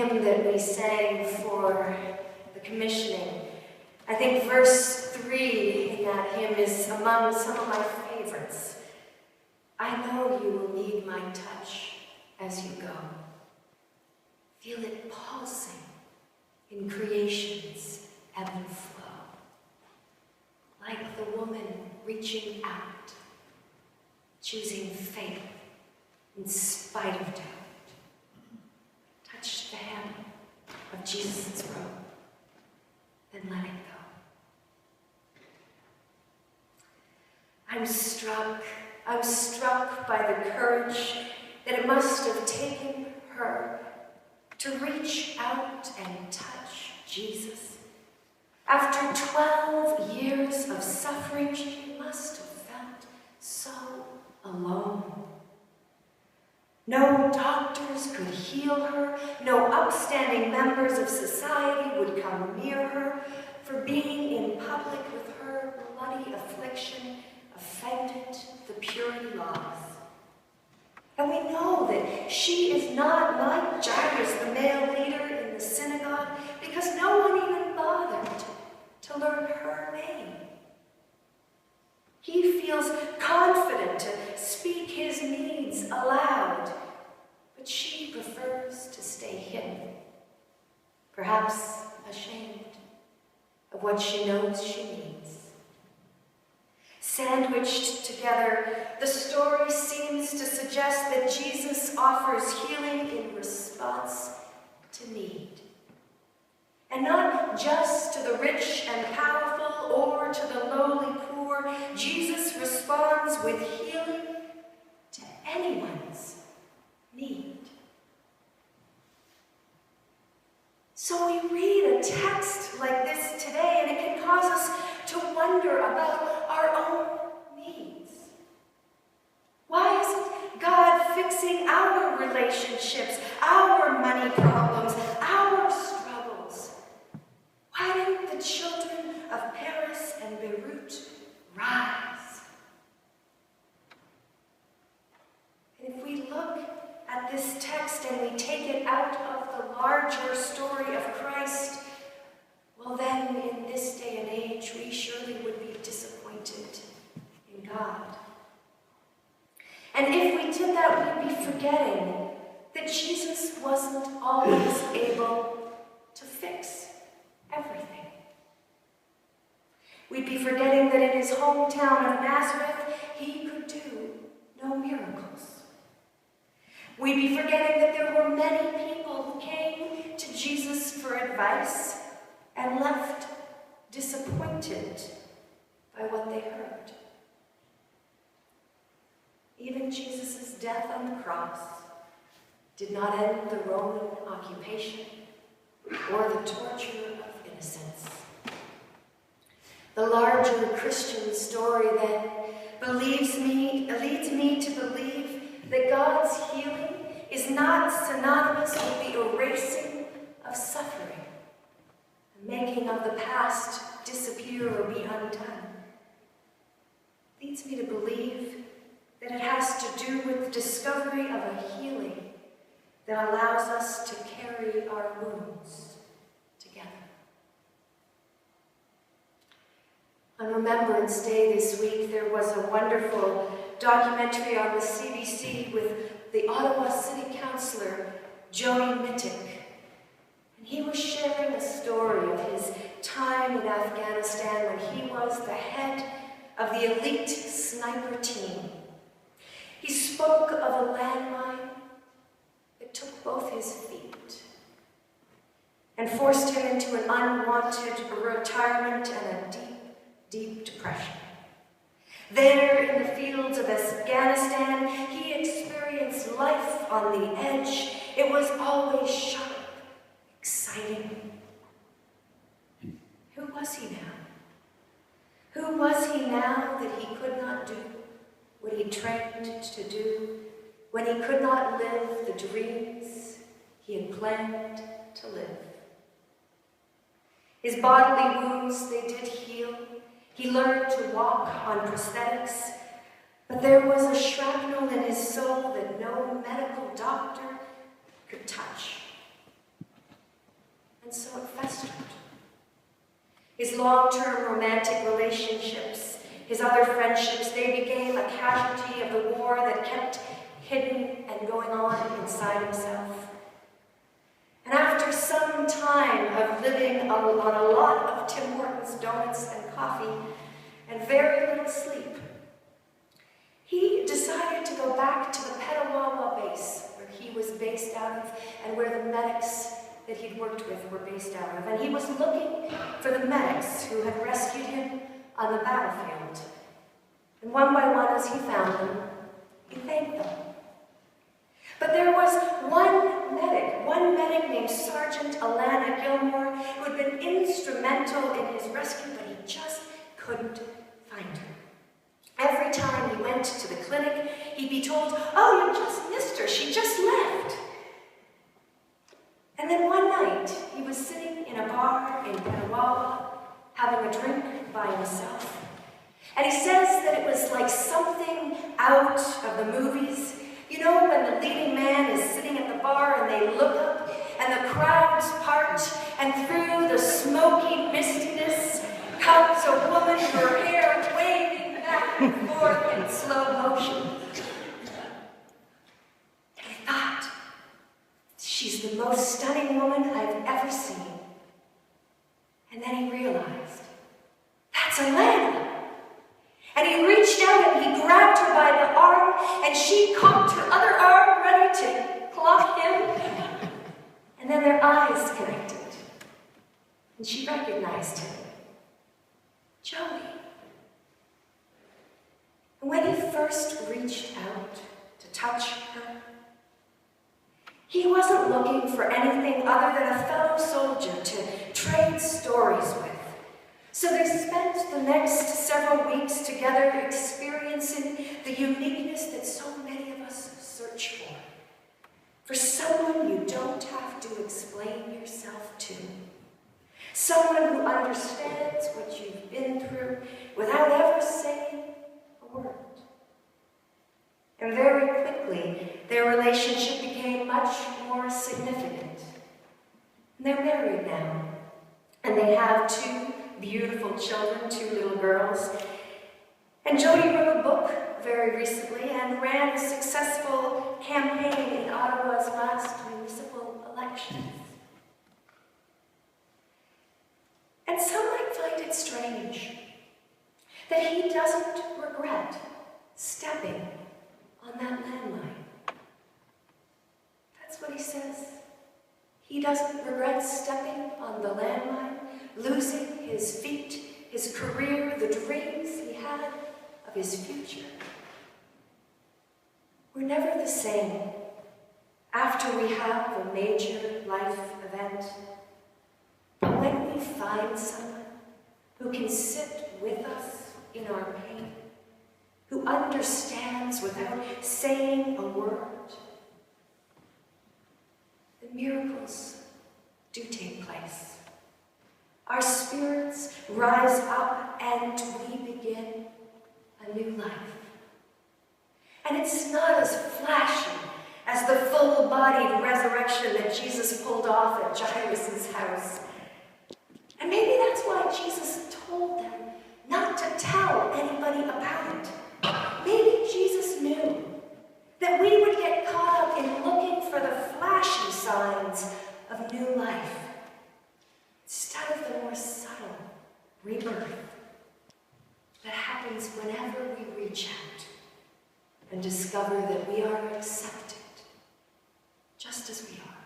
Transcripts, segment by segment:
hymn that we sang for the commissioning. I think verse 3 in that hymn is among some of my favorites. I know you will need my touch as you go. Feel it pulsing in creation's ebb and flow. Like the woman reaching out, choosing faith in spite of doubt. Touch the hem of Jesus' robe, then let it go. I'm struck by the courage that it must have taken her to reach out and touch Jesus. After 12 years of suffering, she must have felt so alone. No doctors could heal her. No upstanding members of society would come near her, for being in public with her bloody affliction offended the purity laws. And we know that she is not like Jairus, the male leader in the synagogue, because no one even bothered to learn her name. He feels confident to speak his needs aloud, but she prefers to stay hidden, perhaps ashamed of what she knows she needs. Sandwiched together, the story seems to suggest that Jesus offers healing in response to need. And not just to the rich and powerful or to the lowly poor. Jesus responds with healing to anyone's need. So we read a text like this today, and it can cause us to wonder about our own needs. Why isn't God fixing our relationships, our money problems, our struggles? Why didn't the children of Paris and Beirut rise? And if we look at this text and we take it out of the larger story of Christ, well then, in this day and age, we surely would be disappointed in God. And if we did that, we'd be forgetting that Jesus wasn't always able to fix everything. We'd be forgetting that in his hometown of Nazareth, he could do no miracles. We'd be forgetting that there were many people who came to Jesus for advice and left disappointed by what they heard. Even Jesus' death on the cross did not end the Roman occupation or the torture of innocence. The larger Christian story then leads me to believe that God's healing is not synonymous with the erasing of suffering, the making of the past disappear or be undone. It leads me to believe that it has to do with the discovery of a healing that allows us to carry our wounds together. On Remembrance Day this week, there was a wonderful documentary on the CBC with the Ottawa City Councillor, Joey Mittick. And he was sharing a story of his time in Afghanistan when he was the head of the elite sniper team. He spoke of a landmine that took both his feet and forced him into an unwanted retirement and a deep, deep depression. There in the fields of Afghanistan, he experienced life on the edge. It was always sharp, exciting. Who was he now? Who was he now that he could not do what he trained to do, when he could not live the dreams he had planned to live? His bodily wounds, they did heal. He learned to walk on prosthetics, but there was a shrapnel in his soul that no medical doctor could touch. and so it festered. His long-term romantic relationships, his other friendships, they became a casualty of the war that kept hidden and going on inside himself. And after some time of living on a lot of Tim Hortons donuts and coffee and very little sleep, he decided to go back to the Petawawa base where he was based out of and where the medics that he'd worked with were based out of. And he was looking for the medics who had rescued him on the battlefield. And one by one, as he found them, he thanked them. But there was one medic named Sergeant Alana Gilmour, who had been instrumental in his rescue, but he just couldn't find her. Every time he went to the clinic, he'd be told, "Oh, you just missed her, she just left." And then one night, he was sitting in a bar in Petawawa, having a drink by himself. And he says that it was like something out of the movies. You know, when the leading man is sitting at the bar and they look up and the crowds part, and through the smoky mistiness comes a woman, her hair waving back and forth in slow motion. And he thought, she's the most stunning woman I've ever seen. And then he realized, that's Alana. And he reached out and he grabbed her by the arm, and she cocked her other arm ready to clock him. And then their eyes connected. And she recognized him. Joey. And when he first reached out to touch her, he wasn't looking for anything other than a fellow soldier to trade stories with. So they spent the next several weeks together experiencing the uniqueness that so many of us search for. For someone you don't have to explain yourself to. Someone who understands what you've been through without ever saying a word. And very quickly, their relationship became much more significant. And they're married now. And they have 2 beautiful children, 2 little girls. And Jody wrote a book very recently and ran a successful campaign in Ottawa's last municipal elections. And some might find it strange that he doesn't regret stepping on that landmine. That's what he says. He doesn't regret stepping on the landmine, losing his feet, his career, the dreams he had of his future. We're never the same after we have a major life event. But when we find someone who can sit with us in our pain, who understands without saying a word, the miracles do take place. Our spirits rise up and we begin a new life. And it's not as flashy as the full-bodied resurrection that Jesus pulled off at Jairus' house. And maybe that's why Jesus told them not to tell anybody about it. Maybe Jesus knew that we would get caught up in looking for the flashy signs of new life instead of the more subtle rebirth that happens whenever we reach out and discover that we are accepted just as we are.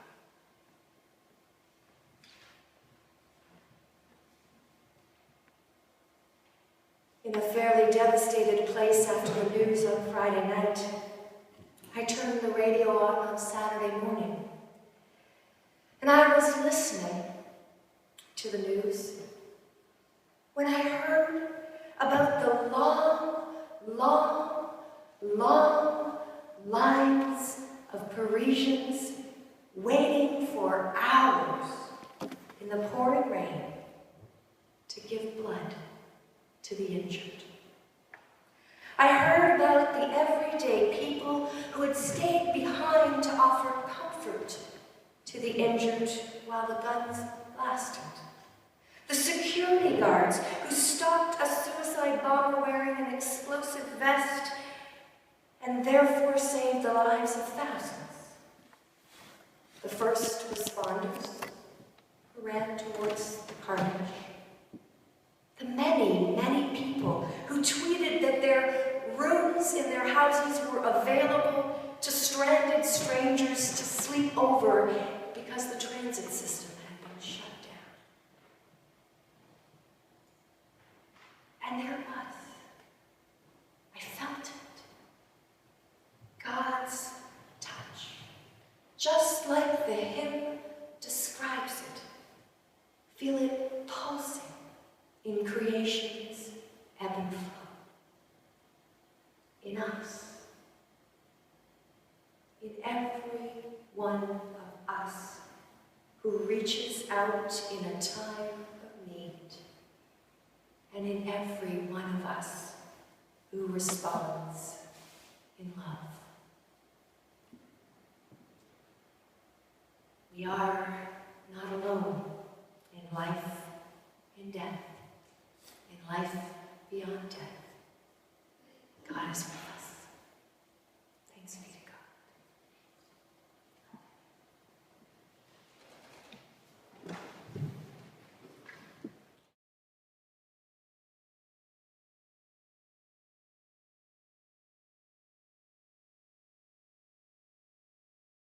In a fairly devastated place after the news on Friday night, I turned the radio on Saturday morning, and I was listening to the news when I heard about the long lines of Parisians waiting for hours in the pouring rain to give blood to the injured. I heard about the everyday people who had stayed behind to offer comfort to the injured while the guns plastered. The security guards who stopped a suicide bomber wearing an explosive vest and therefore saved the lives of thousands. The first responders who ran towards the carnage. The many, many people who tweeted that their rooms in their houses were available to stranded strangers to sleep over because the transit system had been shut down. And there was, I felt it, God's touch, just like the hymn describes it. Feel it pulsing in creation's ebb and flow. In us, in every one of us who reaches out in a time of need, and in every one of us who responds in love. We are not alone in life, in death, in life beyond death. God is with us.